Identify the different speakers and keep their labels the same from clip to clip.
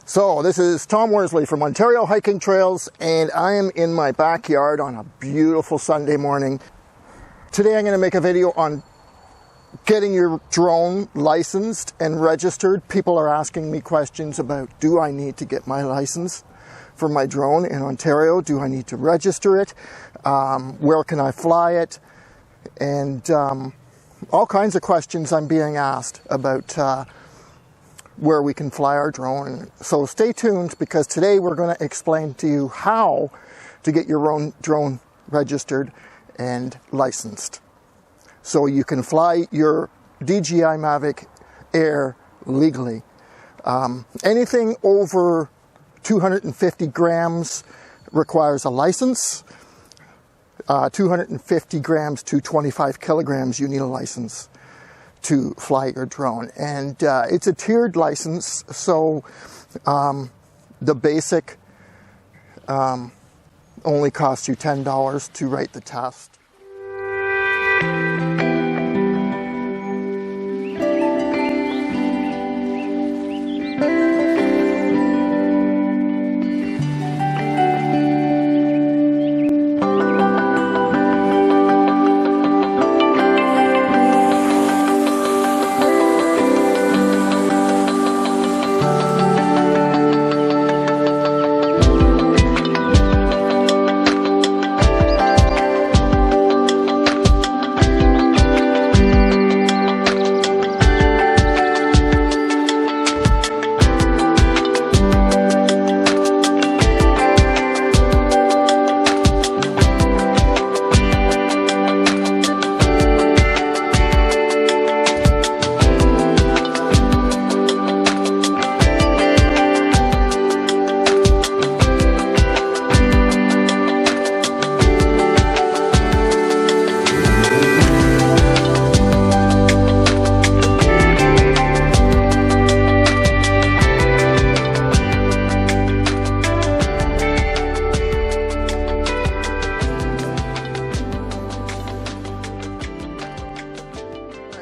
Speaker 1: So this is Tom Worsley from Ontario Hiking Trails, and I am in my backyard on a beautiful Sunday morning. Today I'm going to make a video on getting your drone licensed and registered. People are asking me questions about, do I need to get my license for my drone in Ontario? Do I need to register it? Where can I fly it? And all kinds of questions I'm being asked about where we can fly our drone. So stay tuned, because today we're going to explain to you how to get your own drone registered and licensed, so you can fly your DJI Mavic Air legally. Anything over 250 grams requires a license. 250 grams to 25 kilograms, you need a license to fly your drone. And it's a tiered license, so the basic only costs you $10 to write the test.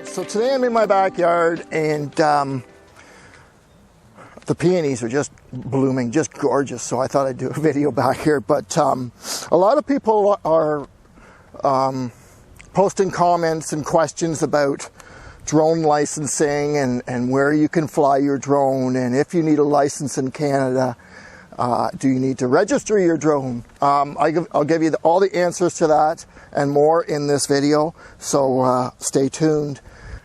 Speaker 1: So today I'm in my backyard, and the peonies are just blooming, just gorgeous. So I thought I'd do a video back here. But a lot of people are posting comments and questions about drone licensing and where you can fly your drone, and if you need a license in Canada, do you need to register your drone? I'll give you all the answers to that and more in this video. So stay tuned.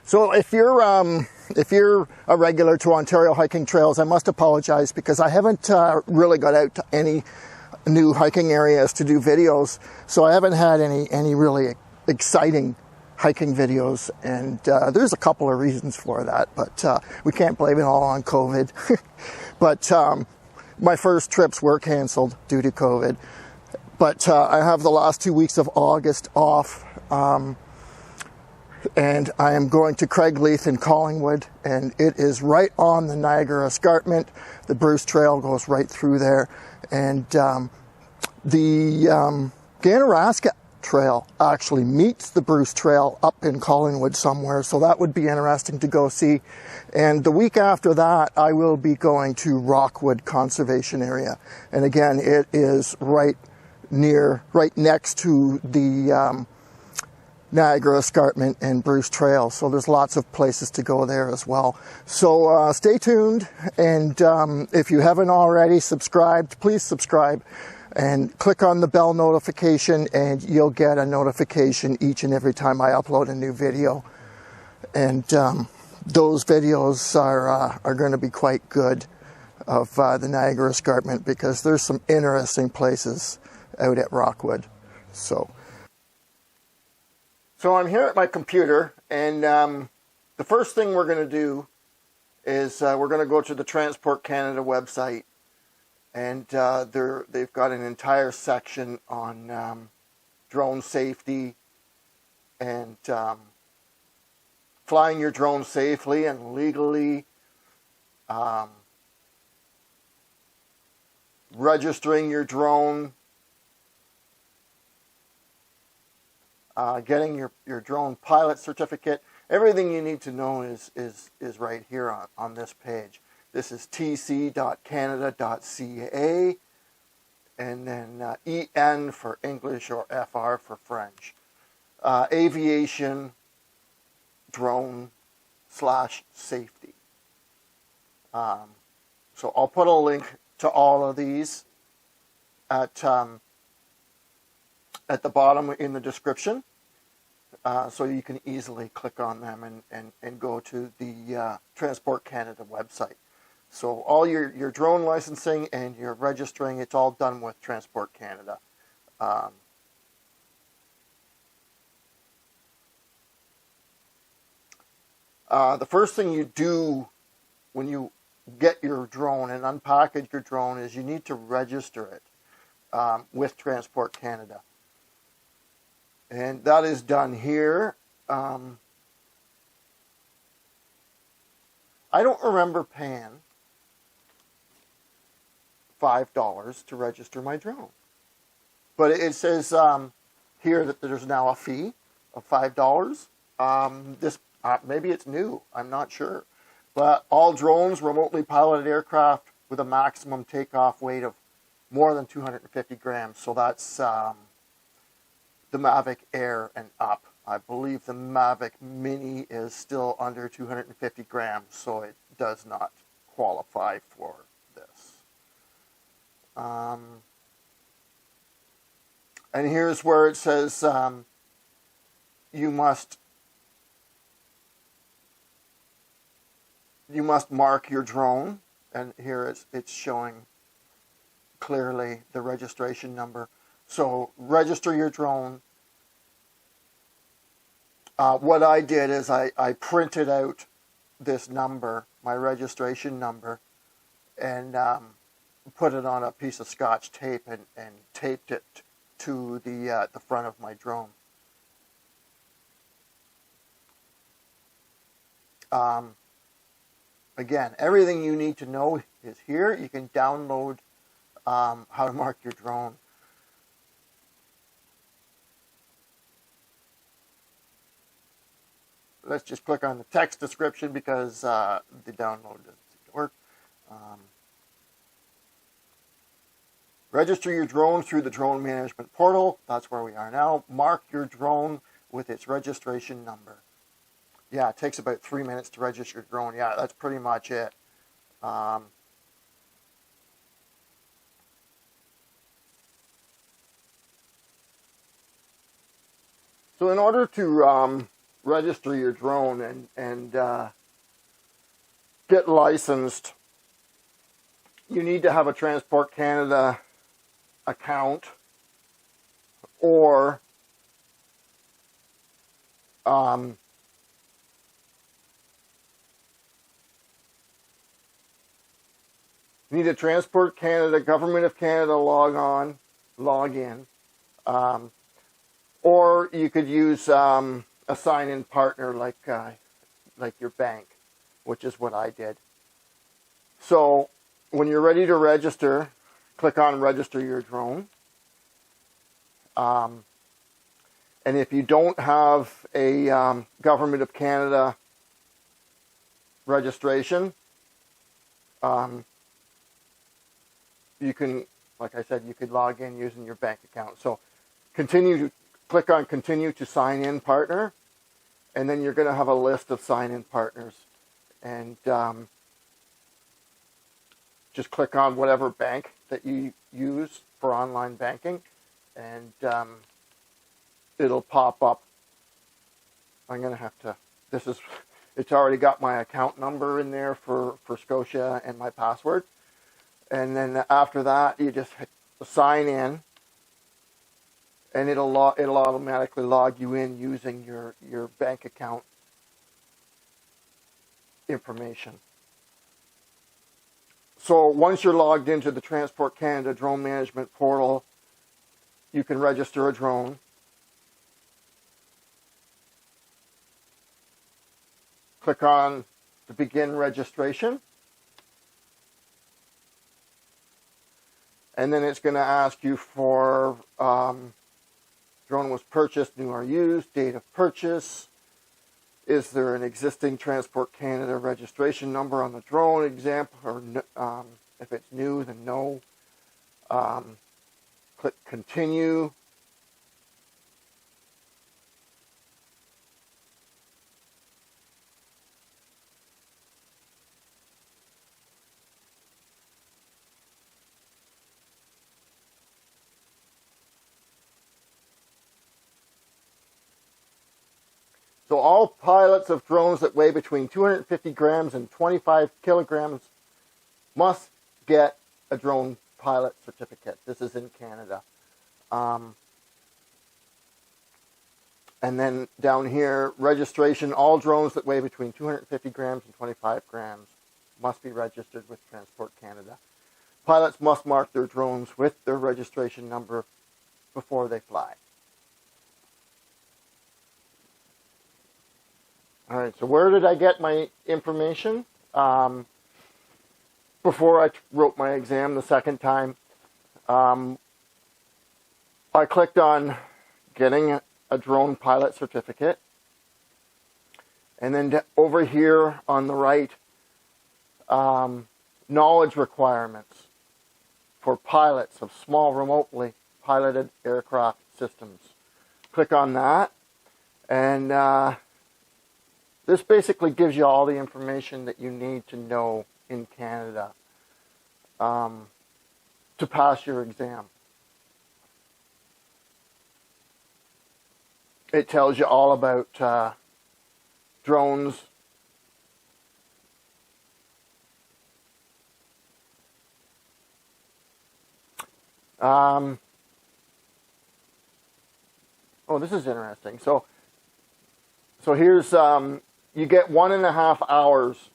Speaker 1: So if you're a regular to Ontario Hiking Trails, I must apologize, because I haven't really got out to any new hiking areas to do videos. So I haven't had any really exciting hiking videos, and there's a couple of reasons for that, but we can't blame it all on COVID. But my first trips were canceled due to COVID. But I have the last 2 weeks of August off. And I am going to Craigleith in Collingwood, and it is right on the Niagara Escarpment. The Bruce Trail goes right through there, and the Ganaraska Trail actually meets the Bruce Trail up in Collingwood somewhere, so that would be interesting to go see. And the week after that, I will be going to Rockwood Conservation Area, and again, it is right next to the Niagara Escarpment and Bruce Trail, so there's lots of places to go there as well. So stay tuned, and if you haven't already subscribed, please subscribe and click on the bell notification, and you'll get a notification each and every time I upload a new video. And those videos are going to be quite good of the Niagara Escarpment, because there's some interesting places out at Rockwood. So I'm here at my computer, and the first thing we're going to do is we're going to go to the Transport Canada website, and they've got an entire section on drone safety and flying your drone safely and legally, registering your drone, getting your drone pilot certificate. Everything you need to know is right here on this page. This is tc.canada.ca, and then EN for English or FR for French. Aviation drone / safety. So I'll put a link to all of these at the bottom in the description, so you can easily click on them and go to the Transport Canada website. So all your drone licensing and your registering, it's all done with Transport Canada. The first thing you do when you get your drone and unpackage your drone is you need to register it with Transport Canada. And that is done here. I don't remember paying $5 to register my drone. But it says here that there's now a fee of $5. Maybe it's new. I'm not sure. But all drones, remotely piloted aircraft with a maximum takeoff weight of more than 250 grams. So that's the Mavic Air and up. I believe the Mavic Mini is still under 250 grams, so it does not qualify for this. And here's where it says you must mark your drone, and here it's showing clearly the registration number. So register your drone. What I did is I printed out this number, my registration number, and put it on a piece of Scotch tape and taped it to the front of my drone. Again, everything you need to know is here. You can download how to mark your drone. Let's just click on the text description because the download doesn't work. Register your drone through the drone management portal. That's where we are now. Mark your drone with its registration number. Yeah, it takes about 3 minutes to register your drone. Yeah, that's pretty much it. So in order to register your drone and get licensed, you need to have a Transport Canada account, or you need a Transport Canada, Government of Canada log in, or you could use a sign-in partner like your bank, which is what I did. So when you're ready to register, click on Register Your Drone. And if you don't have a Government of Canada registration, you can, like I said, you could log in using your bank account. So click on Continue to Sign In Partner, and then you're going to have a list of sign-in partners. And just click on whatever bank that you use for online banking, and it'll pop up. I'm going to have to, it's already got my account number in there for Scotia and my password. And then after that, you just hit sign in, and it'll automatically log you in using your bank account information. So once you're logged into the Transport Canada Drone Management Portal, you can register a drone. Click on the Begin Registration. And then it's going to ask you for drone was purchased, new or used, date of purchase, Is there an existing Transport Canada registration number on the drone example? Or if it's new, then no. Click continue. So all pilots of drones that weigh between 250 grams and 25 kilograms must get a drone pilot certificate. This is in Canada. And then down here, registration, all drones that weigh between 250 grams and 25 grams must be registered with Transport Canada. Pilots must mark their drones with their registration number before they fly. All right, so where did I get my information? Before I wrote my exam the second time, I clicked on getting a drone pilot certificate. And then over here on the right, knowledge requirements for pilots of small remotely piloted aircraft systems. Click on that, and this basically gives you all the information that you need to know in Canada to pass your exam. It tells you all about drones, oh, this is interesting. So here's you get 1.5 hours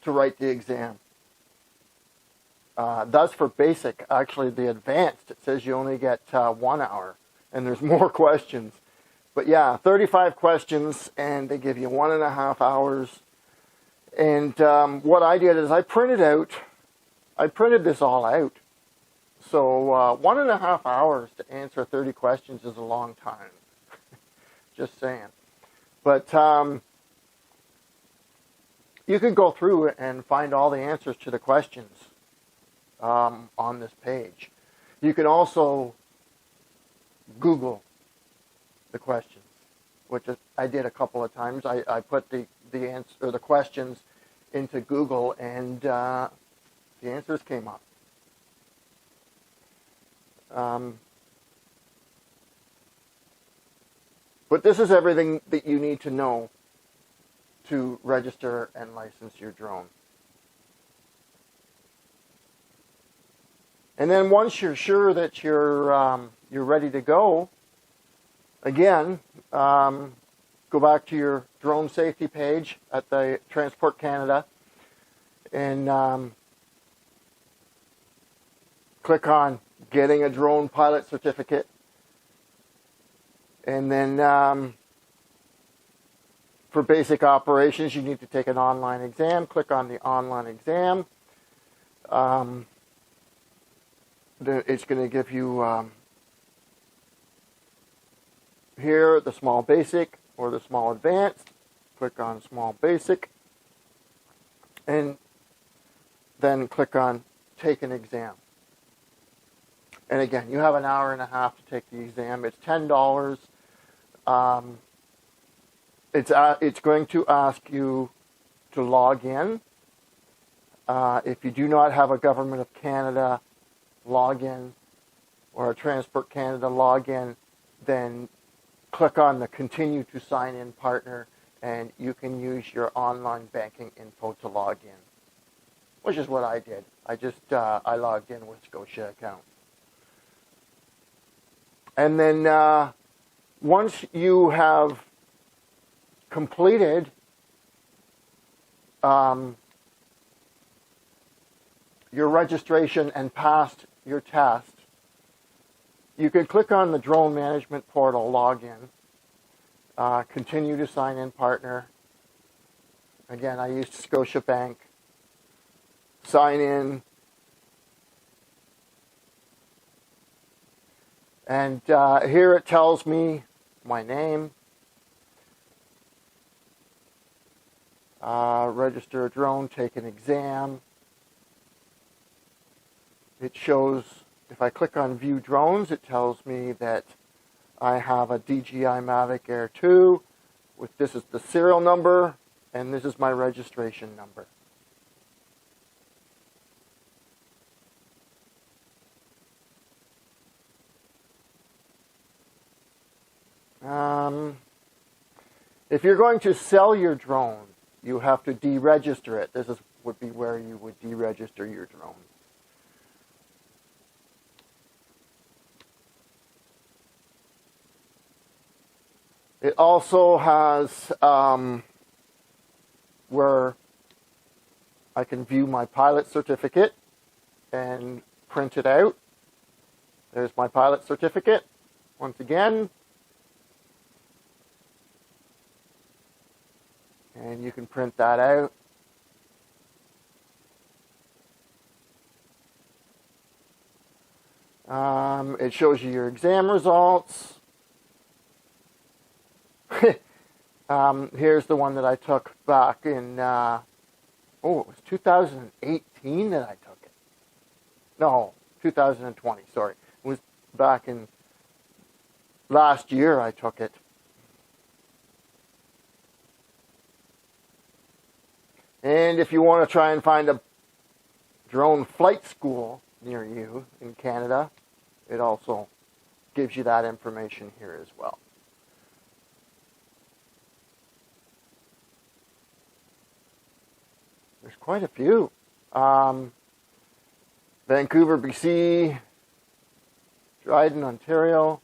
Speaker 1: to write the exam. That's for basic. Actually, the advanced, it says you only get 1 hour, and there's more questions. But yeah, 35 questions, and they give you 1.5 hours. And what I did is I printed this all out. So 1.5 hours to answer 30 questions is a long time. Just saying. But you can go through and find all the answers to the questions on this page. You can also Google the questions, which I did a couple of times. I put the answer or the questions into Google, and the answers came up. But this is everything that you need to know to register and license your drone. And then once you're sure that you're ready to go, again, go back to your drone safety page at the Transport Canada and click on getting a drone pilot certificate. And then for basic operations, you need to take an online exam. Click on the online exam. It's going to give you here the small basic or the small advanced. Click on small basic. And then click on take an exam. And again, you have 1.5 hours to take the exam. It's $10. It's going to ask you to log in. If you do not have a Government of Canada login or a Transport Canada login, then click on the Continue to Sign In Partner, and you can use your online banking info to log in, which is what I did. I logged in with Scotia account. And then once you have completed your registration and passed your test, you can click on the Drone Management Portal login, continue to sign in partner. Again, I used Scotiabank. Sign in. And here it tells me my name, register a drone, take an exam. It shows, if I click on view drones, it tells me that I have a DJI Mavic Air 2 with, this is the serial number and this is my registration number. If you're going to sell your drone, you have to deregister it. This would be where you would deregister your drone. It also has where I can view my pilot certificate and print it out. There's my pilot certificate. Once again, and you can print that out. It shows you your exam results. Here's the one that I took back in, it was 2018 that I took it. No, 2020, sorry. It was back in last year I took it. And if you want to try and find a drone flight school near you in Canada, it also gives you that information here as well. There's quite a few. Vancouver, BC, Dryden, Ontario.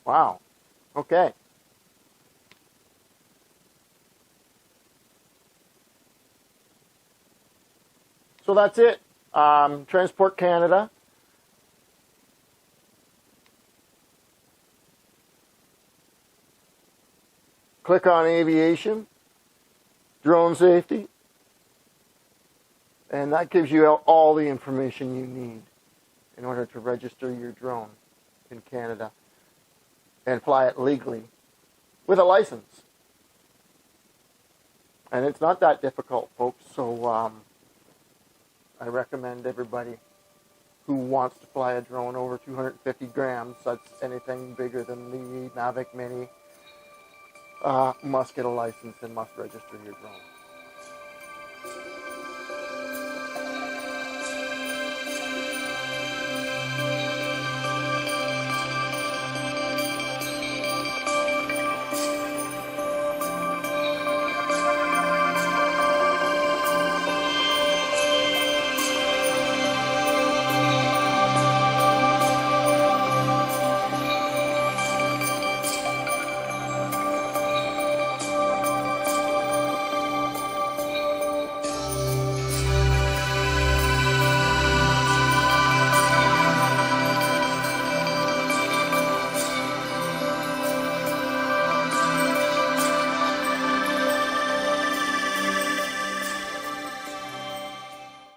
Speaker 1: Wow. Okay. So that's it. Transport Canada. Click on aviation, drone safety, and that gives you all the information you need in order to register your drone in Canada and fly it legally with a license. And it's not that difficult, folks, so I recommend everybody who wants to fly a drone over 250 grams, that's anything bigger than the Mavic Mini, must get a license and must register your drone.